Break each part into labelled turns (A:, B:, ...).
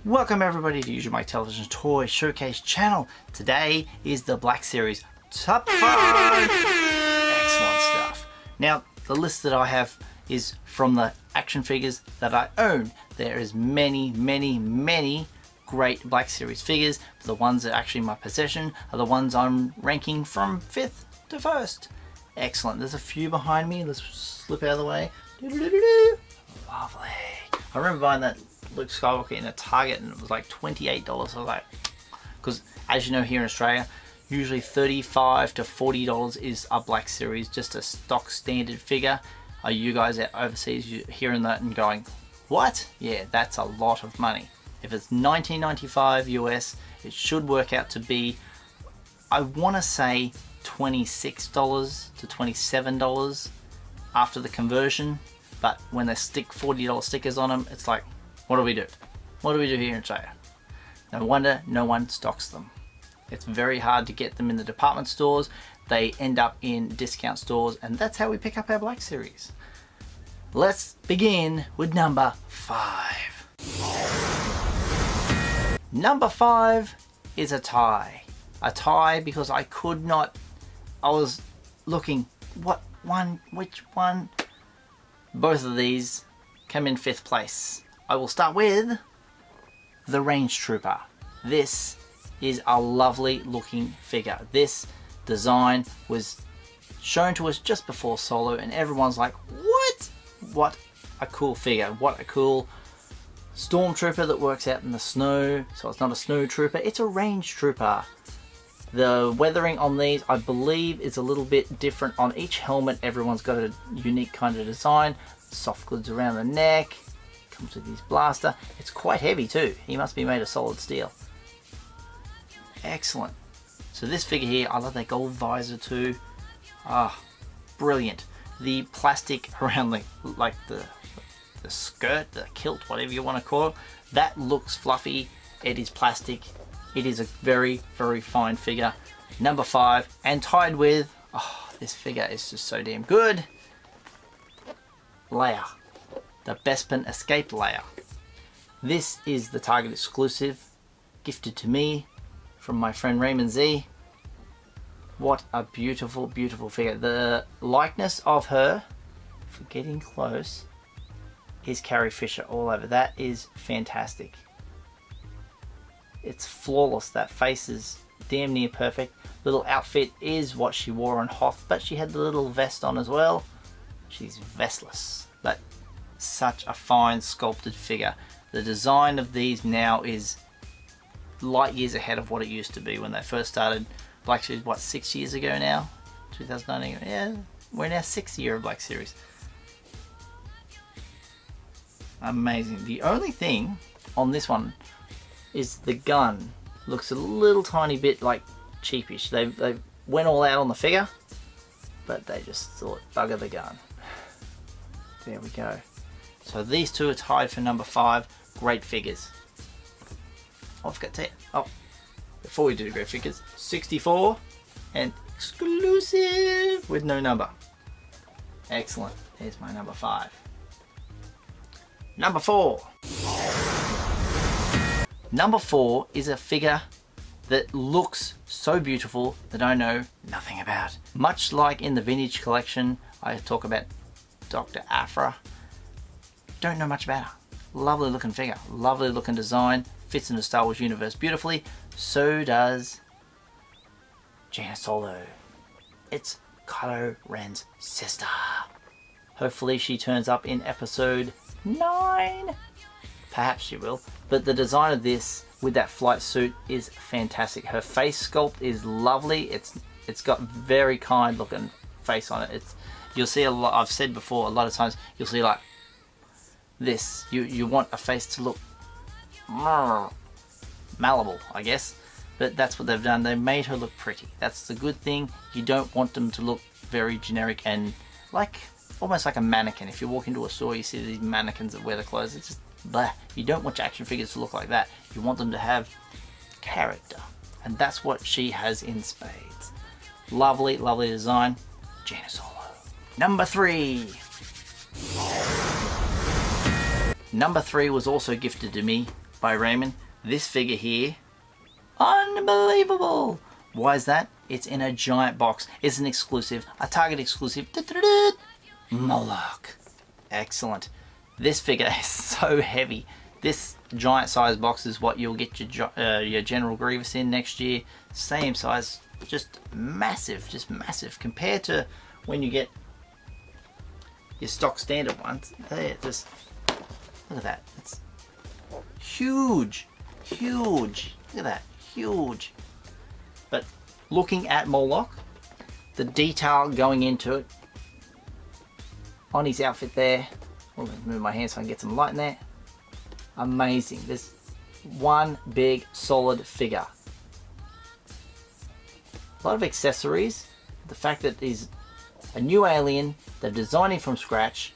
A: Welcome everybody to Usualmike Television Toy Showcase channel. Today is the Black Series Top 5. Excellent stuff. Now, the list that I have is from the action figures that I own. There is many great Black Series figures. The ones that are actually in my possession are the ones I'm ranking from 5th to 1st. Excellent. There's a few behind me. Let's slip out of the way. Lovely. I remember buying that Luke Skywalker in a Target and it was like $28. I was like, because as you know, here in Australia, usually $35 to $40 is a Black Series, just a stock standard figure. Are you guys out overseas hearing that and going, what? Yeah, that's a lot of money. If it's $19.95 US, it should work out to be, I want to say $26 to $27 after the conversion. But when they stick $40 stickers on them, it's like, what do we do? What do we do here in Australia? No wonder no one stocks them. It's very hard to get them in the department stores. They end up in discount stores, and that's how we pick up our Black Series. Let's begin with number 5. Number 5 is a tie. A tie because I could not, I was looking, which one? Both of these come in 5th place. I will start with the Range Trooper. This is a lovely looking figure. This design was shown to us just before Solo and everyone's like, what? What a cool figure. What a cool stormtrooper that works out in the snow. So it's not a snow trooper, it's a Range Trooper. The weathering on these, I believe, is a little bit different on each helmet. Everyone's got a unique kind of design. Soft goods around the neck. Comes with his blaster. It's quite heavy too. He must be made of solid steel. Excellent. So this figure here, I love that gold visor too. Ah, brilliant. The plastic around the skirt, the kilt, whatever you want to call it, that looks fluffy. It is plastic. It is a very fine figure. Number 5, and tied with, oh, this figure is just so damn good. Leia, the Bespin Escape Leia. This is the Target exclusive, gifted to me from my friend Raymond Z. What a beautiful figure. The likeness of her, for getting close, is Carrie Fisher all over. That is fantastic. It's flawless. That face is damn near perfect. Little outfit is what she wore on Hoth, but she had the little vest on as well. She's vestless, but such a fine sculpted figure. The design of these now is light years ahead of what it used to be when they first started. Black Series, what, 6 years ago now? 2019, yeah, we're now 6th year of Black Series. Amazing. The only thing on this one is the gun looks a little tiny bit like cheapish. They went all out on the figure, but they just thought, bugger the gun. There we go. So these two are tied for number 5. Great figures. I've got to, oh, before we do great figures, 64 and exclusive with no number. Excellent. Here's my number 5. Number 4. Number 4 is a figure that looks so beautiful that I know nothing about. Much like in the vintage collection, I talk about Dr. Aphra. Don't know much about her. Lovely looking figure, lovely looking design, fits in the Star Wars universe beautifully. So does Jaina Solo. It's Kylo Ren's sister. Hopefully she turns up in episode 9. Perhaps she will, but the design of this with that flight suit is fantastic. Her face sculpt is lovely. It's got very kind looking face on it. You'll see a lot. I've said before, a lot of times you'll see like this. You want a face to look malleable, I guess, but that's what they've done. They made her look pretty. That's the good thing. You don't want them to look very generic and like almost like a mannequin. If you walk into a store, you see these mannequins that wear the clothes. It's just blah. You don't want your action figures to look like that. You want them to have character, and that's what she has in spades. Lovely design. Jaina Solo. Number 3. Number 3 was also gifted to me by Raymond. This figure here, unbelievable. Why is that? It's in a giant box. It's an exclusive, a Target exclusive. Moloch. Excellent. This figure is so heavy. This giant size box is what you'll get your General Grievous in next year. Same size, just massive, compared to when you get your stock standard ones. They're just, look at that. It's huge, huge. Look at that, huge. But looking at Moloch, the detail going into it on his outfit there. I'll move my hand so I can get some light in there. Amazing. There's one big solid figure. A lot of accessories. The fact that he's a new alien, they've designed him from scratch.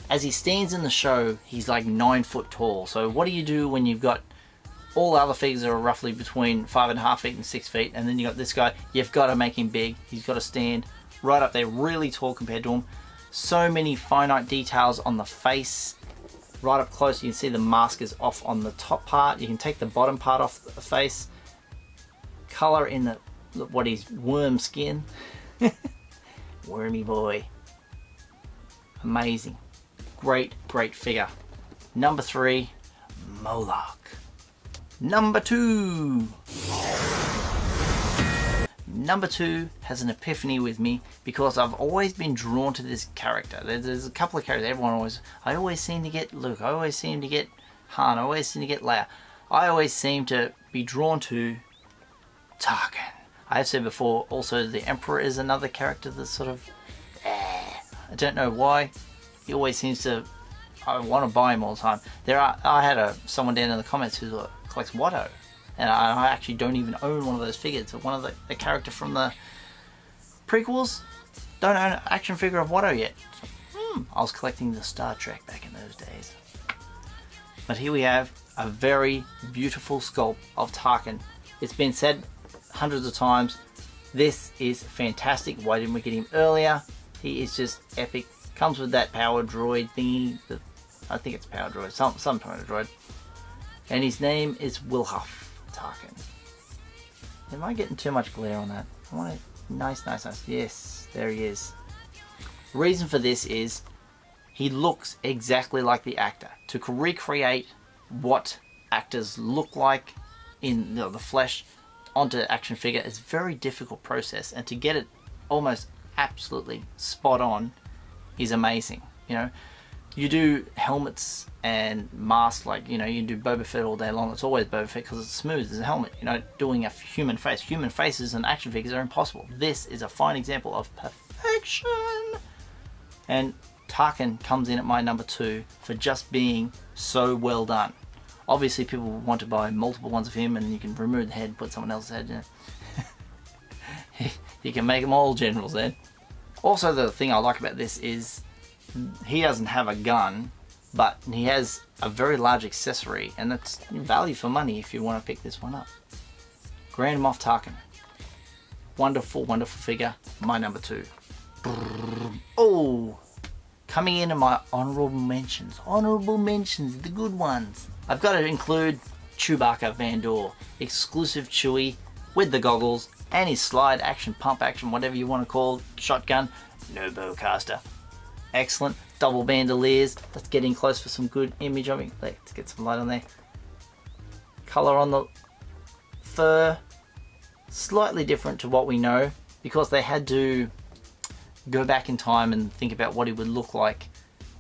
A: As he stands in the show, he's like 9 foot tall. So what do you do when you've got all the other figures that are roughly between 5.5 feet and 6 feet, and then you got this guy? You've got to make him big. He's got to stand right up there, really tall compared to him. So many finite details on the face. Right up close, you can see the mask is off on the top part. You can take the bottom part off the face. Color in the, what is worm skin. Wormy boy. Amazing. Great, great figure. Number 3, Moloch. Number 2. Number 2 has an epiphany with me because I've always been drawn to this character. There's a couple of characters I always seem to get Luke, I always seem to get Han, I always seem to get Leia. I always seem to be drawn to Tarkin. I have said before also the Emperor is another character that's sort of I don't know why. He always seems to, I want to buy him all the time. I had someone down in the comments who collects Watto. And I actually don't even own one of those figures. One of the character from the prequels, don't own an action figure of Watto yet. I was collecting the Star Trek back in those days. But here we have a very beautiful sculpt of Tarkin. It's been said hundreds of times, this is fantastic. Why didn't we get him earlier? He is just epic. Comes with that power droid thingy. I think it's power droid, some kind of droid. And his name is Wilhuff. Tarkin. Am I getting too much glare on that? I want it nice. Yes, there he is. Reason for this is he looks exactly like the actor. To recreate what actors look like in the flesh onto action figure is a very difficult process, and to get it almost absolutely spot on is amazing. You know, you do helmets and masks, like, you know, you do Boba Fett all day long. It's always Boba Fett because it's smooth as a helmet. You know, doing a human face. Human faces and action figures are impossible. This is a fine example of perfection. And Tarkin comes in at my number 2 for just being so well done. Obviously, people want to buy multiple ones of him, and you can remove the head and put someone else's head in it. You can make them all generals then. Also, the thing I like about this is he doesn't have a gun, but he has a very large accessory, and that's value for money if you want to pick this one up. Grand Moff Tarkin. Wonderful, wonderful figure. My number 2. Oh, coming into my honorable mentions. Honorable mentions, the good ones. I've got to include Chewbacca Vandor. Exclusive Chewie with the goggles and his slide action, pump action, whatever you want to call it, shotgun, no bowcaster. Excellent. Double bandoliers. Let's get in close for some good image of him. Let's get some light on there. Color on the fur. Slightly different to what we know, because they had to go back in time and think about what he would look like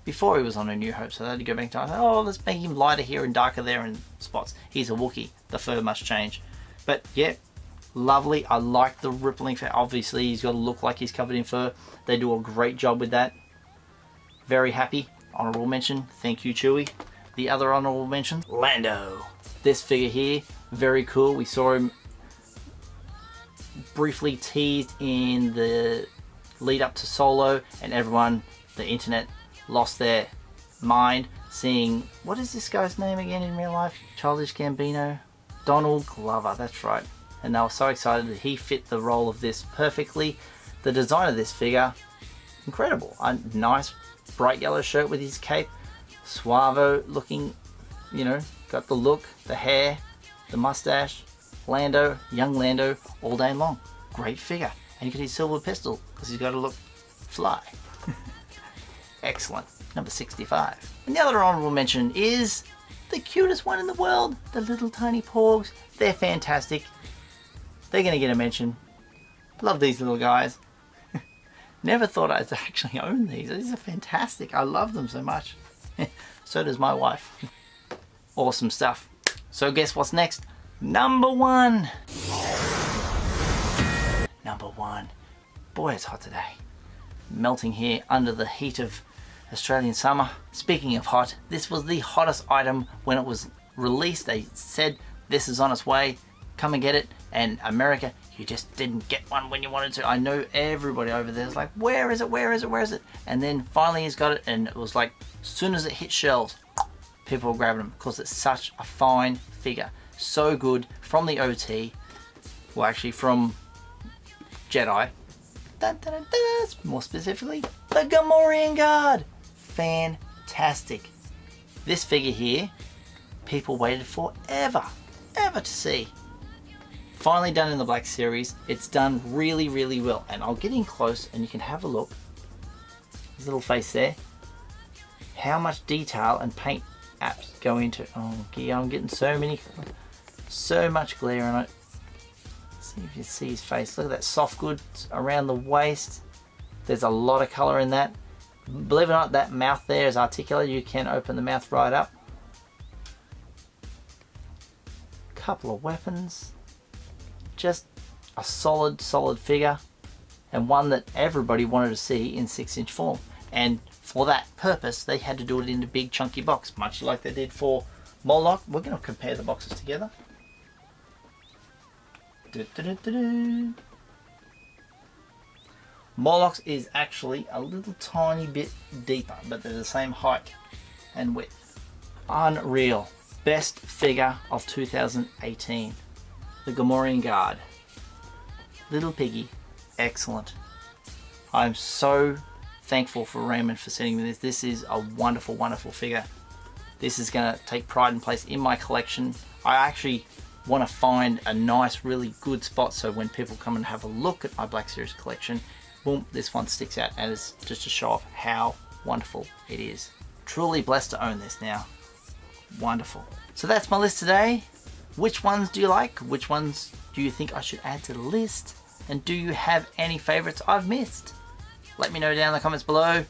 A: before he was on A New Hope. So they had to go back in time and say, oh, let's make him lighter here and darker there in spots. He's a Wookiee. The fur must change. But yeah, lovely. I like the rippling fur. Obviously, he's got to look like he's covered in fur. They do a great job with that. Very happy. Honorable mention. Thank you, Chewie. The other honorable mention, Lando. This figure here, very cool. We saw him briefly teased in the lead up to Solo, and everyone, the internet, lost their mind seeing, what is this guy's name again in real life? Childish Gambino? Donald Glover, that's right. And they were so excited that he fit the role of this perfectly. The design of this figure, incredible. A nice bright yellow shirt with his cape, suavo looking, you know, Got the look, the hair, the mustache, Lando, young Lando, all day long. Great figure. And you get his silver pistol because he's got to look fly. Excellent. Number 65. And the other honorable mention is the cutest one in the world, the little tiny porgs. They're fantastic. They're going to get a mention. Love these little guys. Never thought I'd actually own these. These are fantastic. I love them so much. So does my wife. Awesome stuff. So guess what's next? Number 1. Number 1. Boy, it's hot today. Melting here under the heat of Australian summer. Speaking of hot, this was the hottest item when it was released. They said this is on its way. Come and get it. And America, you just didn't get one when you wanted to. I know everybody over there is like, where is it? Where is it? Where is it? And then finally he's got it, and it was like, as soon as it hit shelves, people were grabbing them because it's such a fine figure. So good from the OT. Well, actually from Jedi. More specifically, the Gamorrean Guard. Fantastic. This figure here, people waited forever to see. Finally done in the Black Series. It's done really, really well. And I'll get in close and you can have a look. His little face there. How much detail and paint apps go into it. Oh, yeah, I'm getting so much glare on it. Let's see if you see his face. Look at that soft goods around the waist. There's a lot of color in that. Believe it or not, that mouth there is articulate. You can open the mouth right up. Couple of weapons. Just a solid figure, and one that everybody wanted to see in 6-inch form. And for that purpose, they had to do it in a big chunky box, much like they did for Moloch. We're going to compare the boxes together. Moloch is actually a little tiny bit deeper, but they're the same height and width. Unreal. Best figure of 2018. The Gamorrean Guard. Little piggy. Excellent. I'm so thankful for Raymond for sending me this. This is a wonderful, wonderful figure. This is going to take pride and place in my collection. I actually want to find a nice, really good spot so when people come and have a look at my Black Series collection, boom, this one sticks out, and it's just to show off how wonderful it is. Truly blessed to own this now. Wonderful. So that's my list today. Which ones do you like? Which ones do you think I should add to the list? And do you have any favorites I've missed? Let me know down in the comments below.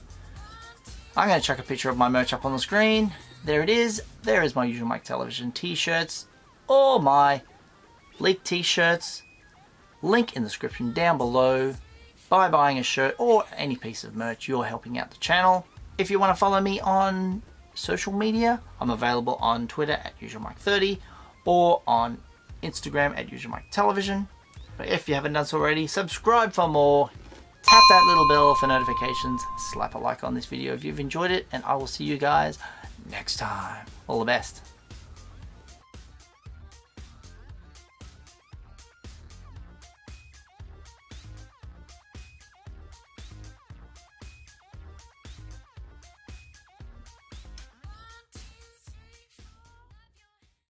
A: I'm going to chuck a picture of my merch up on the screen. There it is. There is my Usualmike Television t-shirts or my leak t-shirts. Link in the description down below. By buying a shirt or any piece of merch, you're helping out the channel. If you want to follow me on social media, I'm available on Twitter at Usualmike30 or on Instagram at Usualmike Television. But if you haven't done so already, subscribe for more. Tap that little bell for notifications. Slap a like on this video if you've enjoyed it, and I will see you guys next time. All the best.